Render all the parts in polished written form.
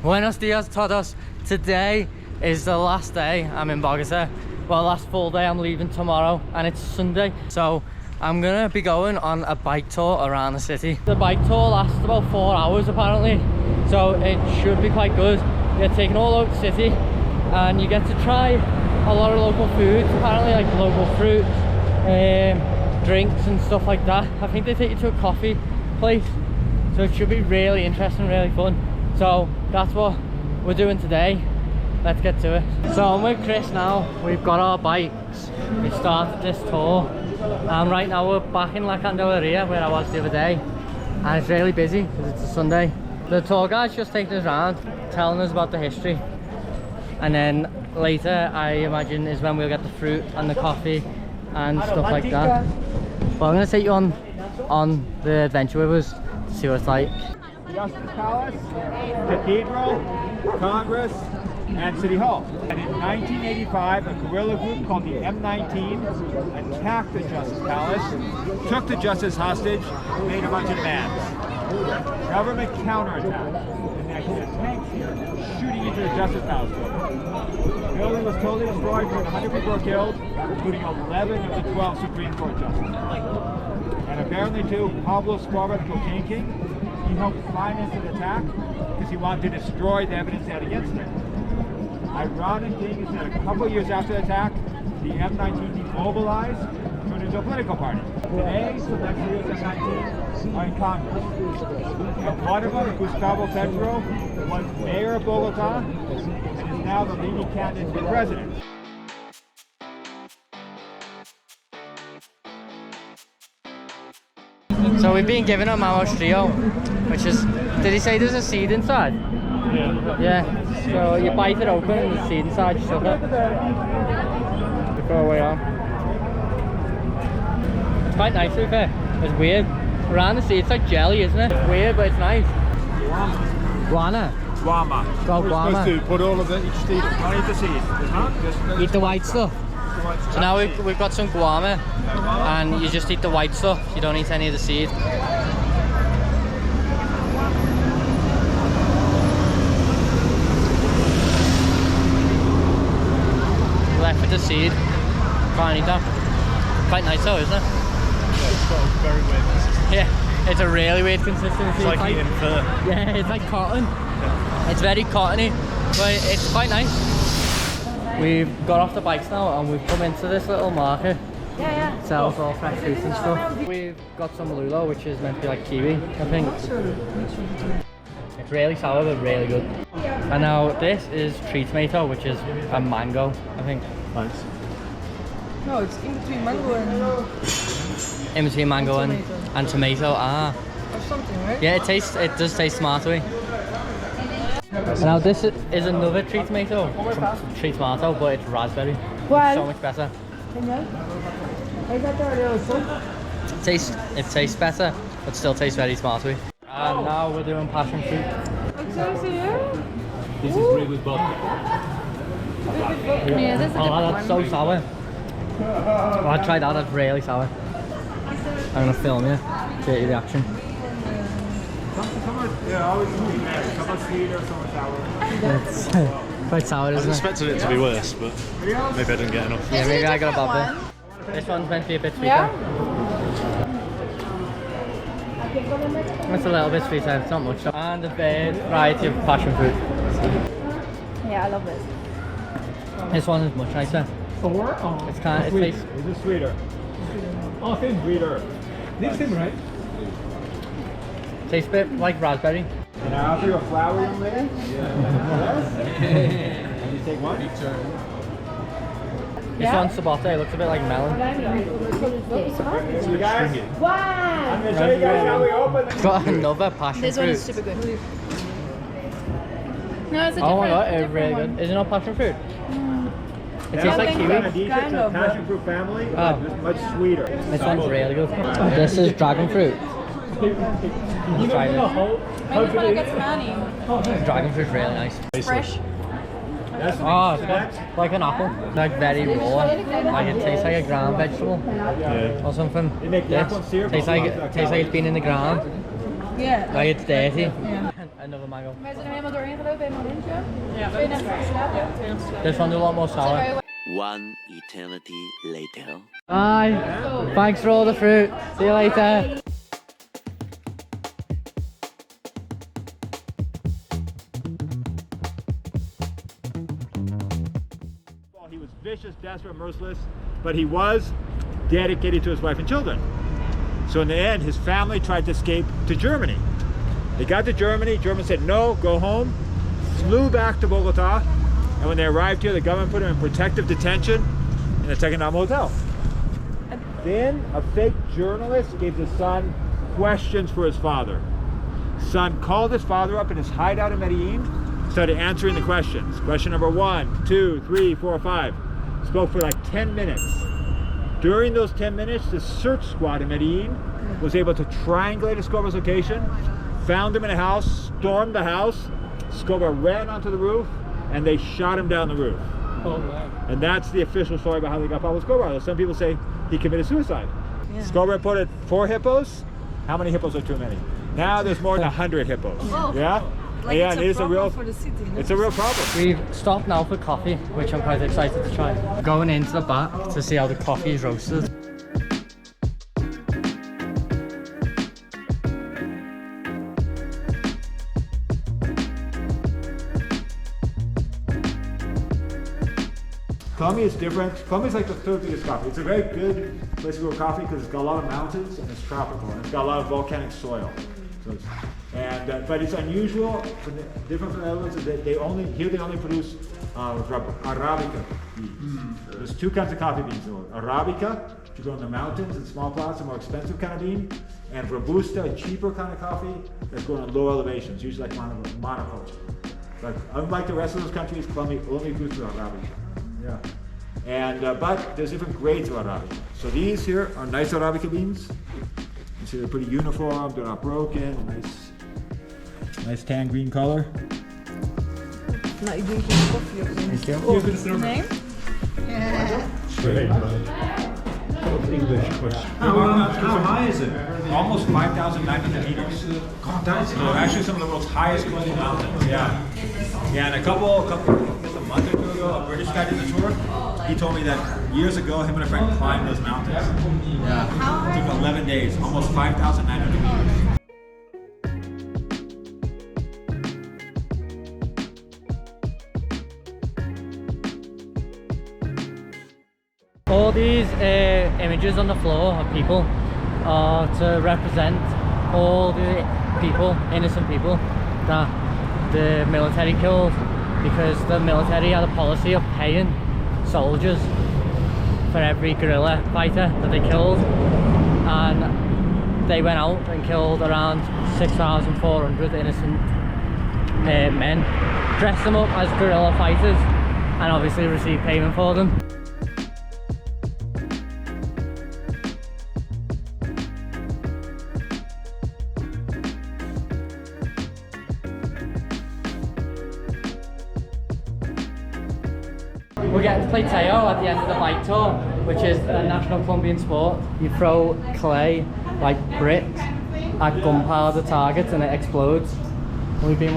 Buenos dias todos. Today is the last day I'm in Bogota. Well, last full day. I'm leaving tomorrow and it's Sunday. So I'm gonna be going on a bike tour around the city. The bike tour lasts about 4 hours apparently. So it should be quite good. You're taken all over the city and you get to try a lot of local foods, apparently, like local fruit, drinks and stuff like that. I think they take you to a coffee place. So it should be really interesting, really fun. So that's what we're doing today. Let's get to it. So I'm with Chris now. We've got our bikes. We started this tour. And right now we're back in La Candelaria where I was the other day. And it's really busy because it's a Sunday. The tour guide's just taking us around, telling us about the history. And then later, I imagine, is when we'll get the fruit and the coffee and stuff like that. But I'm going to take you on the adventure with us to see what it's like. Justice Palace, Cathedral, Congress, and City Hall. And in 1985, a guerrilla group called the M19 attacked the Justice Palace, took the justice hostage, made a bunch of demands. Government counterattacked, and they had tanks here shooting into the Justice Palace building. The building was totally destroyed, more than 100 people were killed, including 11 of the 12 Supreme Court justices. And apparently too, Pablo Escobar, the cocaine king, he helped finance the attack because he wanted to destroy the evidence they had against him. Ironic thing is that a couple of years after the attack, the M19 demobilized, turned into a political party. Today, some next year's M19 are in Congress. And one of them, Gustavo Petro, was mayor of Bogota and is now the leading candidate for president. So we've been given a Mamos Trio, which is, did he say there's a seed inside? Yeah. Yeah, so you bite it open and the seed inside, you suck it. You throw away on. It's quite nice to be fair. It's weird. Around the seed, it's like jelly, isn't it? It's weird, but it's nice. Guana. Guama. Oh, guama. To put all of it, you just eat it. Don't eat the seeds. Huh? Just Eat the white stuff. So now we've got some guama, and you just eat the white stuff. You don't eat any of the seed. Left with the seed. Can't eat that. Quite nice though, isn't it? Yeah, it's got a very weird consistency. Yeah, it's a really weird consistency. It's like eating fur. Yeah, it's like cotton. Yeah. It's very cottony, but it's quite nice. We've got off the bikes now and we've come into this little market. Yeah. Sells all fresh fruits and stuff. We've got some lulo, which is meant to be like kiwi, I think. It's really sour but really good. And now this is tree tomato, which is a mango, I think. Nice. No, it's in between mango and... In between mango and tomato, or something, right? Yeah, it does taste tomatoey. Now this is another tree tomato, but it's raspberry. It's so much better. It tastes better, but still tastes very tomatoey. And now we're doing passion fruit. This is brewed with vodka. Yeah, this is Oh, that's so sour. Oh, I'd try that, that's really sour. I'm gonna film you, get your reaction. Yeah, always some are sweeter, some are sour. It's quite sour, I was isn't it? expecting it to be worse, but maybe I didn't get enough. Yeah, maybe I got a bad bit. This one's meant to be a bit sweeter. Yeah? It's a little bit sweeter, it's not much. And a variety of passion fruit. Yeah, I love this. This one is much nicer. It's kind of, it tastes, Is it sweeter? Oh, it tastes sweeter. This thing, right? tastes a bit like raspberry. Can I offer you a flower, young lady? Yes. And you take one? This one's sabote, it looks a bit like melon. So you guys, I'm going to show you guys how we open It's got another passion This fruit. one is super good. No, it's a Oh my god, different it's really one. good. Is it not passion fruit? It That's tastes like think kiwi. kind of, but- passion fruit family, Oh. but it's much sweeter. This one's really good. This is dragon fruit. Let's try this. Maybe try to get some honey. Dragon fruit's really nice. Fresh. That's Oh, it's got like an apple. Like very raw. Like it tastes like a ground vegetable Yeah. or something. They make This apple syrup. tastes like it's been in the ground. Yeah. Like it's dirty. Yeah. Another mango. Wij zijn helemaal doorheen gelopen, helemaal lintje. Ja, 2 nachten geslapen. This one a lot more sour. One eternity later. Bye. Thanks for all the fruit. See you later. He was vicious, desperate, merciless, but he was dedicated to his wife and children. So in the end, his family tried to escape to Germany. They got to Germany, Germans said no, go home, flew back to Bogota, and when they arrived here, the government put him in protective detention in a Tequendama hotel. Then a fake journalist gave the son questions for his father. Son called his father up in his hideout in Medellin, started answering the questions. Question number 1, 2, 3, 4, 5. Spoke for like 10 minutes. During those 10 minutes, the search squad in Medellin was able to triangulate Escobar's location, found him in a house, stormed the house. Escobar ran onto the roof, and they shot him down the roof. Oh, wow. And that's the official story about how they got Pablo Escobar. Some people say he committed suicide. Yeah. Escobar reported 4 hippos. How many hippos are too many? Now there's more than 100 hippos. Oh. Yeah? Like yeah, it's it a is a problem real, for the city. No? it's a real problem. We've stopped now for coffee, which I'm quite excited to try. Going into the back to see how the coffee is roasted. Colombia is different. Colombia is like the 3rd biggest coffee. It's a very good place to grow coffee because it's got a lot of mountains and it's tropical and it's got a lot of volcanic soil. So it's, but it's unusual, different from the other ones. Is that they only produce Arabica beans. There's 2 kinds of coffee beans. Arabica, which you grow in the mountains in small plots, a more expensive kind of bean, and Robusta, a cheaper kind of coffee that's grown at low elevations, usually like monoculture. But unlike the rest of those countries, Colombia only produces Arabica. Yeah, and but there's different grades of Arabica. So these here are nice Arabica beans. You see they're pretty uniform, they're not broken, nice tan green color. Nou, ik drink geen koffie op de Nee? How high is it? Almost 5,900 meters. So actually some of the world's highest climbing mountains. Yeah. Yeah, and a month or 2 ago, a British guy did the tour. He told me that years ago, him and a friend climbed those mountains. Yeah. It took 11 days, almost 5,900 meters. All these images on the floor of people are to represent all the people, innocent people, that the military killed, because the military had a policy of paying soldiers for every guerrilla fighter that they killed, and they went out and killed around 6,400 innocent men, dressed them up as guerrilla fighters, and obviously received payment for them. We're getting to play Teo at the end of the bike tour, which is a national Colombian sport. You throw clay, like bricks, at gunpowder targets and it explodes. We've been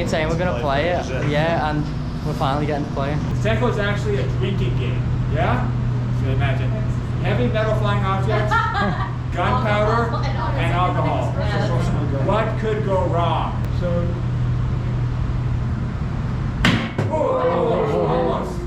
saying we're going to play it, yeah, and we're finally getting to play it. Teco is actually a drinking game, yeah? So imagine, heavy metal flying objects, gunpowder, and alcohol. What could go wrong? So, almost.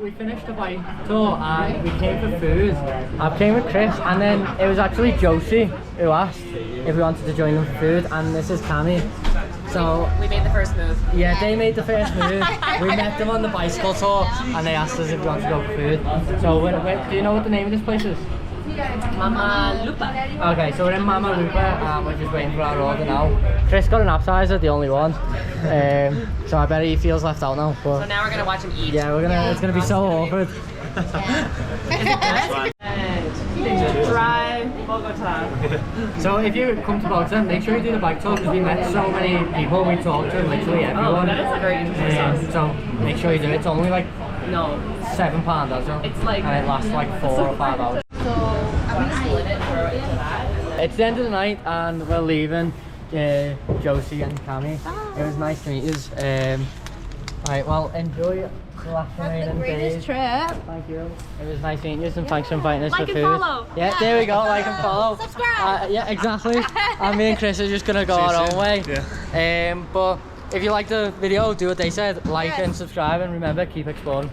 We finished the bike tour and we came for food. I came with Chris, and then it was actually Josie who asked if we wanted to join them for food, and this is Cami. So we made the first move. Yeah, they made the first move. We met them on the bicycle tour and they asked us if we wanted to go for food. So do you know what the name of this place is? Mama Lupa. Okay, so we're in Mama Lupa and we're just waiting for our order now. Chris got an appetizer, the only one. So I bet he feels left out now. But So now we're gonna watch him eat. yeah, it's gonna be so awkward. Dry Bogota. So if you come to Bogota, make sure you do the bike tour because we met so many people, we talked to literally everyone. That is a very interesting sauce. So make sure you do it. It's only like No. £7, that's all. It's like- and it lasts like 4 or 5 hours. So I'm gonna split it for that. It's the end of the night and we're leaving. Josie and Cammy. It was nice to meet you. Right, well, enjoy the last remaining days. Trip. Thank you. It was nice meeting you and thanks for inviting us Like for and food. follow. Yeah, there we go, like and follow. Subscribe. Yeah, exactly. And me and Chris are just gonna go our own way. Yeah. But if you liked the video, do what they said, like and subscribe, and remember, keep exploring.